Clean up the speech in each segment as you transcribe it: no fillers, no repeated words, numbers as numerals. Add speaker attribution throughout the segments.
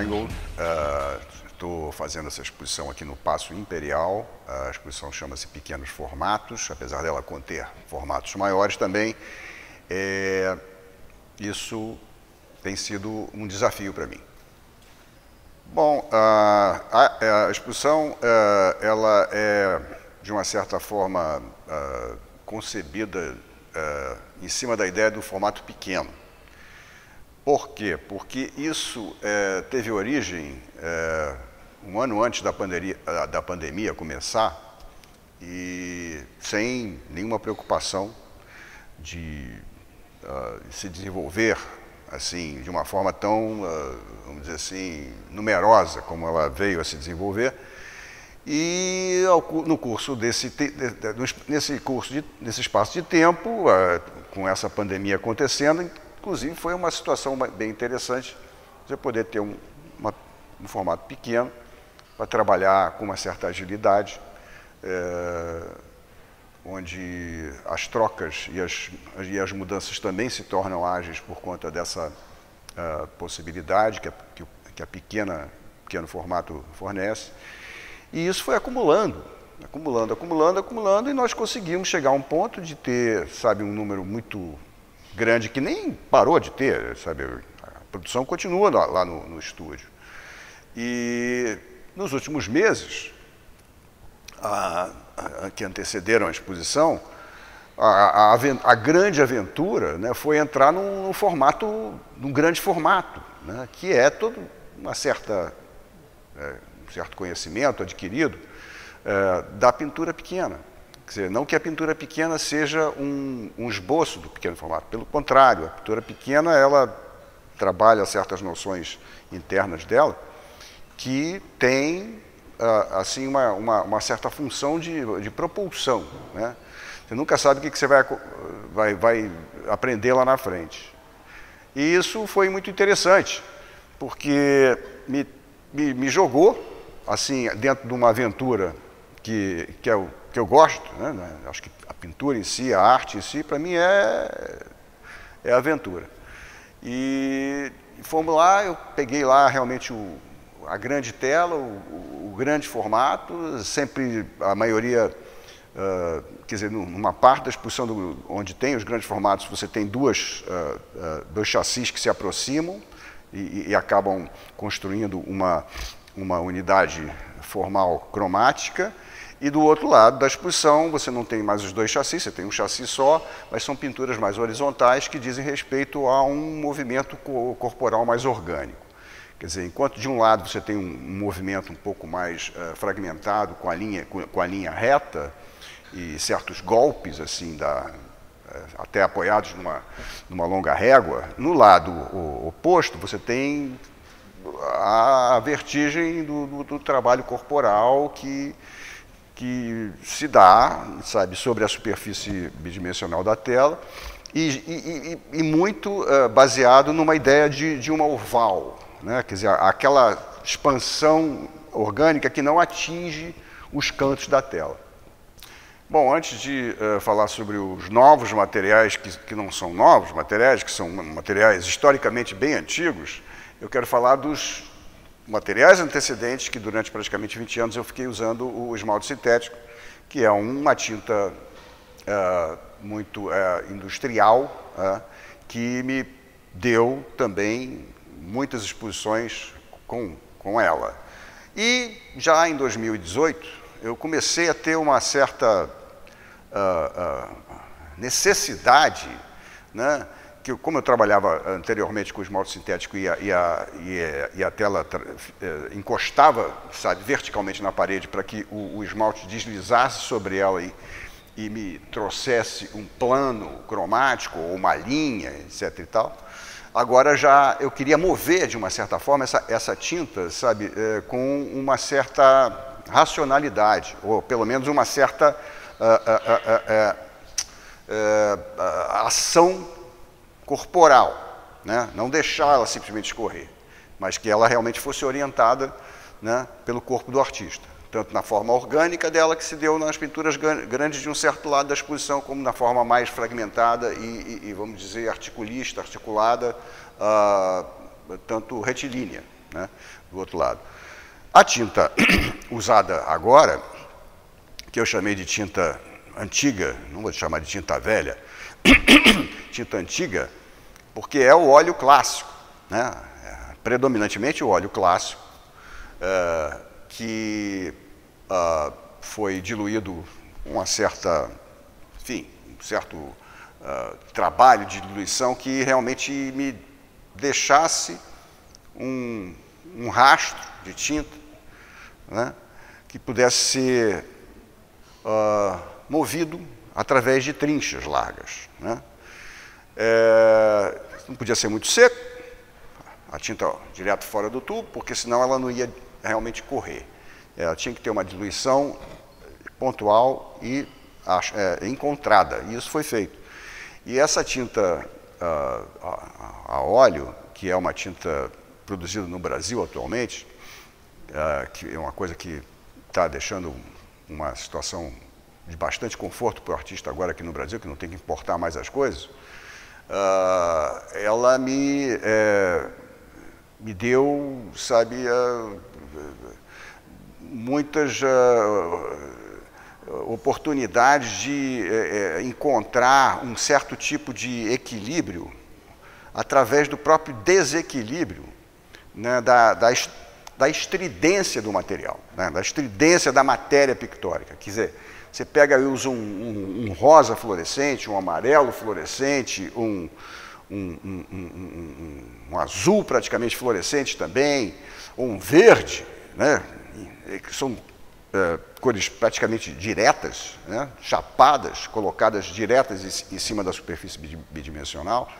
Speaker 1: Weigl, estou fazendo essa exposição aqui no Paço Imperial. A exposição chama-se Pequenos Formatos, apesar dela conter formatos maiores também. Isso tem sido um desafio para mim. Bom, a exposição ela é, de uma certa forma, concebida em cima da ideia do formato pequeno. Por quê? Porque isso teve origem um ano antes da pandemia começar e sem nenhuma preocupação de se desenvolver assim de uma forma tão, vamos dizer assim, numerosa como ela veio a se desenvolver. E no curso nesse espaço de tempo, com essa pandemia acontecendo, inclusive foi uma situação bem interessante você poder ter um formato pequeno para trabalhar com uma certa agilidade, onde as trocas e as mudanças também se tornam ágeis por conta dessa possibilidade que a pequeno formato fornece. E isso foi acumulando, e nós conseguimos chegar a um ponto de ter, sabe, um número muito grande que nem parou de ter, sabe, a produção continua lá no estúdio. E nos últimos meses, que antecederam a exposição, a grande aventura, né, foi entrar num grande formato, né, que é todo um certo conhecimento adquirido da pintura pequena. Quer dizer, não que a pintura pequena seja um esboço do pequeno formato, pelo contrário, a pintura pequena ela trabalha certas noções internas dela que tem assim uma certa função de propulsão, né? Você nunca sabe o que você vai aprender lá na frente. E isso foi muito interessante, porque me jogou assim dentro de uma aventura que eu gosto, né? Acho que a pintura em si, a arte em si, para mim é aventura. E fomos lá, eu peguei lá realmente a grande tela, o grande formato, sempre a maioria, quer dizer, numa parte da exposição onde tem os grandes formatos, você tem dois chassis que se aproximam e acabam construindo uma unidade formal cromática. E do outro lado da exposição, você não tem mais os dois chassis, você tem um chassi só, mas são pinturas mais horizontais que dizem respeito a um movimento corporal mais orgânico. Quer dizer, enquanto de um lado você tem um movimento um pouco mais fragmentado, com a linha reta e certos golpes, assim, até apoiados numa longa régua, no lado oposto você tem a vertigem do trabalho corporal que se dá, sabe, sobre a superfície bidimensional da tela e muito baseado numa ideia de uma oval, né? Quer dizer, aquela expansão orgânica que não atinge os cantos da tela. Bom, antes de falar sobre os novos materiais, que não são novos materiais, que são materiais historicamente bem antigos, eu quero falar dos materiais antecedentes que durante praticamente 20 anos eu fiquei usando o esmalte sintético, que é uma tinta muito industrial, que me deu também muitas exposições com ela. E já em 2018 eu comecei a ter uma certa necessidade, né, que como eu trabalhava anteriormente com o esmalte sintético e a tela encostava, sabe, verticalmente na parede para que o esmalte deslizasse sobre ela e me trouxesse um plano cromático ou uma linha, etc. e tal. Agora eu queria mover de uma certa forma essa tinta, sabe, com uma certa racionalidade, ou pelo menos uma certa ação corporal, né? Não deixar ela simplesmente escorrer, mas que ela realmente fosse orientada, né, pelo corpo do artista, tanto na forma orgânica dela que se deu nas pinturas grandes de um certo lado da exposição, como na forma mais fragmentada e vamos dizer, articulada, tanto retilínea, né, do outro lado. A tinta usada agora, que eu chamei de tinta antiga, não vou chamar de tinta velha, tinta antiga, porque é o óleo clássico, né? Predominantemente o óleo clássico, que foi diluído com uma certa, enfim, um certo trabalho de diluição que realmente me deixasse um rastro de tinta, né, que pudesse ser movido através de trinchas largas, né. Não podia ser muito seco, a tinta direto fora do tubo, porque senão ela não ia realmente correr. Ela tinha que ter uma diluição pontual e encontrada, e isso foi feito. E essa tinta a óleo, que é uma tinta produzida no Brasil atualmente, que é uma coisa que está deixando uma situação de bastante conforto para o artista agora aqui no Brasil, que não tem que importar mais as coisas, ela me deu, sabe, muitas oportunidades de encontrar um certo tipo de equilíbrio através do próprio desequilíbrio, né, da estridência do material, né, da estridência da matéria pictórica. Quer dizer, você pega e usa um rosa fluorescente, um amarelo fluorescente, um azul praticamente fluorescente também, um verde, né, que são cores praticamente diretas, né, chapadas, colocadas diretas em cima da superfície bidimensional,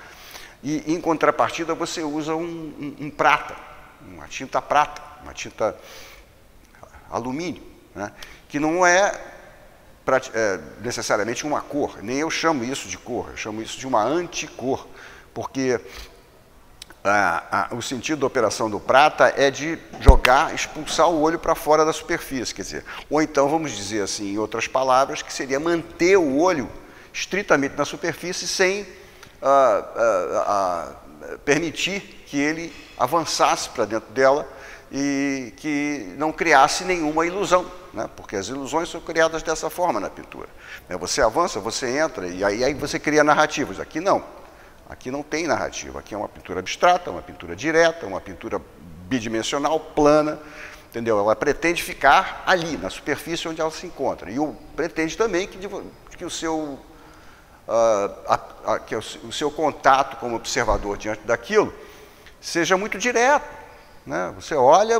Speaker 1: e em contrapartida você usa um prata, uma tinta prata, uma tinta alumínio, né, que não é necessariamente uma cor, nem eu chamo isso de cor, eu chamo isso de uma anticor, porque o sentido da operação do prata é de jogar, expulsar o olho para fora da superfície, quer dizer, ou então, vamos dizer assim, em outras palavras, que seria manter o olho estritamente na superfície sem permitir que ele avançasse para dentro dela e que não criasse nenhuma ilusão, né? Porque as ilusões são criadas dessa forma na pintura. Você avança, você entra e aí você cria narrativas. Aqui não. Aqui não tem narrativa, aqui é uma pintura abstrata, uma pintura direta, uma pintura bidimensional, plana, entendeu? Ela pretende ficar ali, na superfície onde ela se encontra. E pretende também que o seu contato como observador diante daquilo seja muito direto, né? Você olha,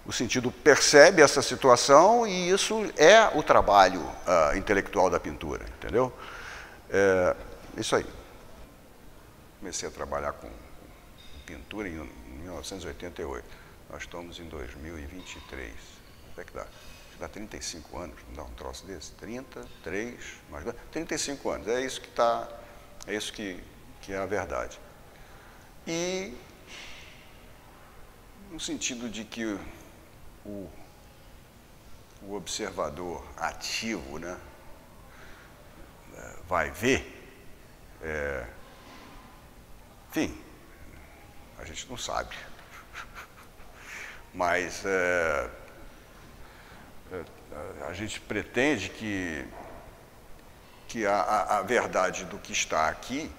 Speaker 1: o sentido percebe essa situação e isso é o trabalho intelectual da pintura, entendeu? Isso aí. Comecei a trabalhar com pintura em 1988. Nós estamos em 2023. Quanto é que dá? Dá 35 anos, não dá um troço desse? 33, mais 35 anos. É isso que está, é isso que é a verdade. E no sentido de que o observador ativo, né, vai ver, enfim, a gente não sabe, mas a gente pretende que a verdade do que está aqui,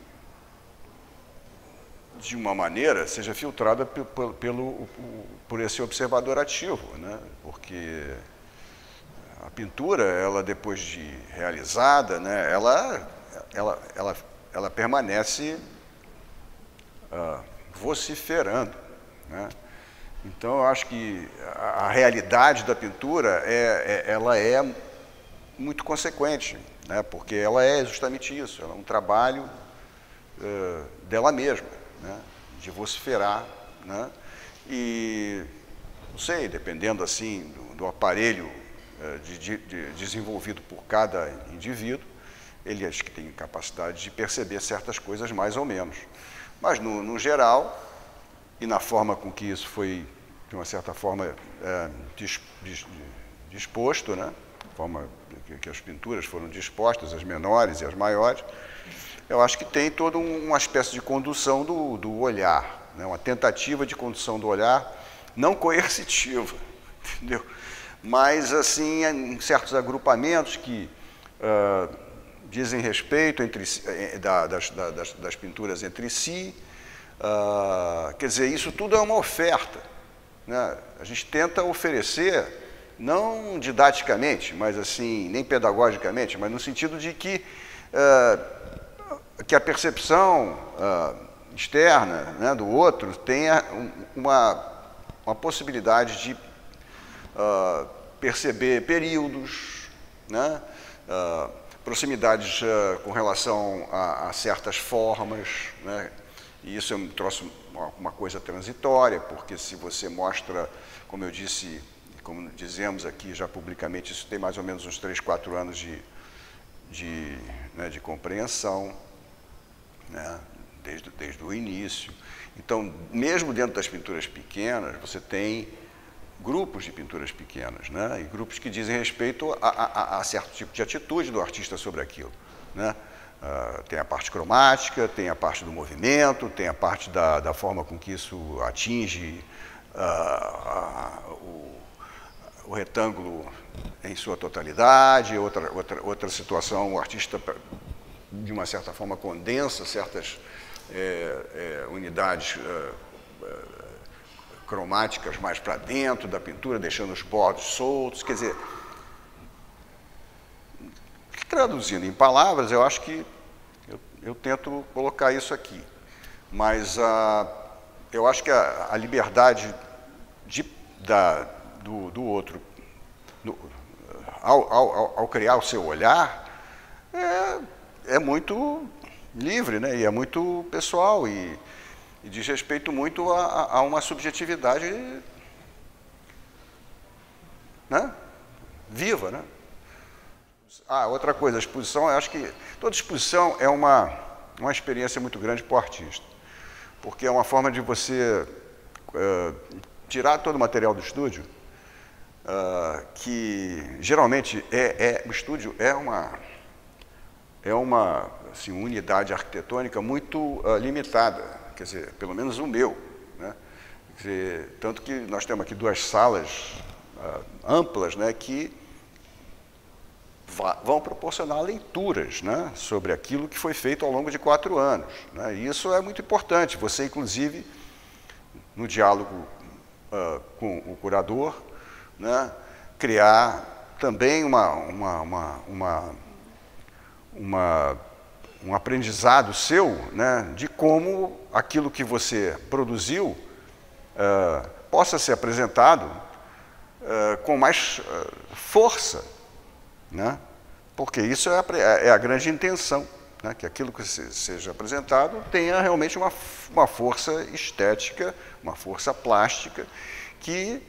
Speaker 1: de uma maneira, seja filtrada por esse observador ativo, né? Porque a pintura, ela depois de realizada, né, ela permanece vociferando, né? Então, eu acho que a realidade da pintura ela é muito consequente, né? Porque ela é justamente isso, ela é um trabalho dela mesma, né, de vociferar, né, e, não sei, dependendo assim do aparelho desenvolvido por cada indivíduo, ele acho que tem capacidade de perceber certas coisas mais ou menos. Mas, no geral, e na forma com que isso foi, de uma certa forma, disposto, né, a forma que as pinturas foram dispostas, as menores e as maiores, eu acho que tem toda uma espécie de condução do olhar, né? Uma tentativa de condução do olhar, não coercitiva, entendeu? Mas, assim, em certos agrupamentos que dizem respeito entre si, das pinturas entre si, quer dizer, isso tudo é uma oferta, né? A gente tenta oferecer, não didaticamente, mas assim, nem pedagogicamente, mas no sentido de que a percepção externa, né, do outro tenha uma possibilidade de perceber períodos, né, proximidades com relação a certas formas, né, e isso é uma coisa transitória, porque se você mostra, como eu disse, como dizemos aqui já publicamente, isso tem mais ou menos uns 3, 4 anos de compreensão, né, desde o início. Então, mesmo dentro das pinturas pequenas, você tem grupos de pinturas pequenas, né, e grupos que dizem respeito a certo tipo de atitude do artista sobre aquilo, né. Tem a parte cromática, tem a parte do movimento, tem a parte da forma com que isso atinge o retângulo em sua totalidade. Outra situação, o artista, de uma certa forma, condensa certas unidades cromáticas mais para dentro da pintura, deixando os bordos soltos. Quer dizer, traduzindo em palavras, eu acho que eu tento colocar isso aqui, mas eu acho que a liberdade do outro, ao criar o seu olhar, é muito livre, né? E é muito pessoal e diz respeito muito a uma subjetividade, né, viva, né? Outra coisa, a exposição, eu acho que toda exposição é uma experiência muito grande para o artista, porque é uma forma de você tirar todo o material do estúdio, que geralmente o estúdio é uma assim, unidade arquitetônica muito limitada, quer dizer, pelo menos o meu, né? Quer dizer, tanto que nós temos aqui 2 salas amplas, né, que vão proporcionar leituras, né, sobre aquilo que foi feito ao longo de 4 anos. Né, e isso é muito importante. Você, inclusive, no diálogo com o curador, né, criar também um aprendizado seu, né, de como aquilo que você produziu possa ser apresentado com mais força, né? Porque isso é a grande intenção, né? Que aquilo que seja apresentado tenha realmente uma força estética, uma força plástica, que,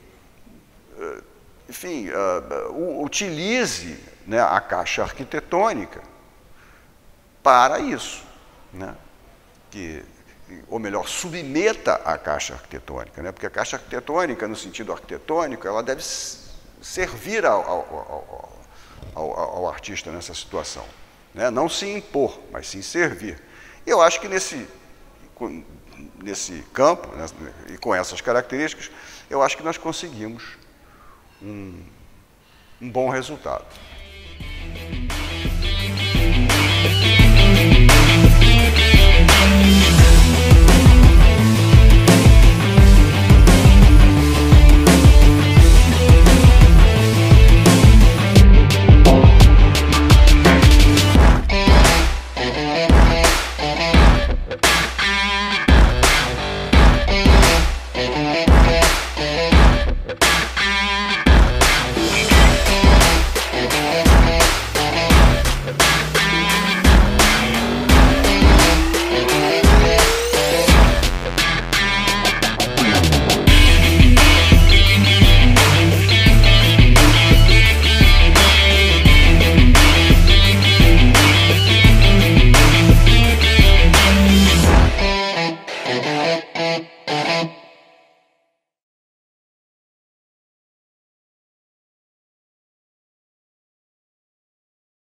Speaker 1: enfim, utilize, né, a caixa arquitetônica para isso, né? Ou melhor, submeta a caixa arquitetônica, né? Porque a caixa arquitetônica, no sentido arquitetônico, ela deve servir ao artista nessa situação, né? Não se impor, mas sim servir. E eu acho que nesse campo, né, e com essas características, eu acho que nós conseguimos um bom resultado.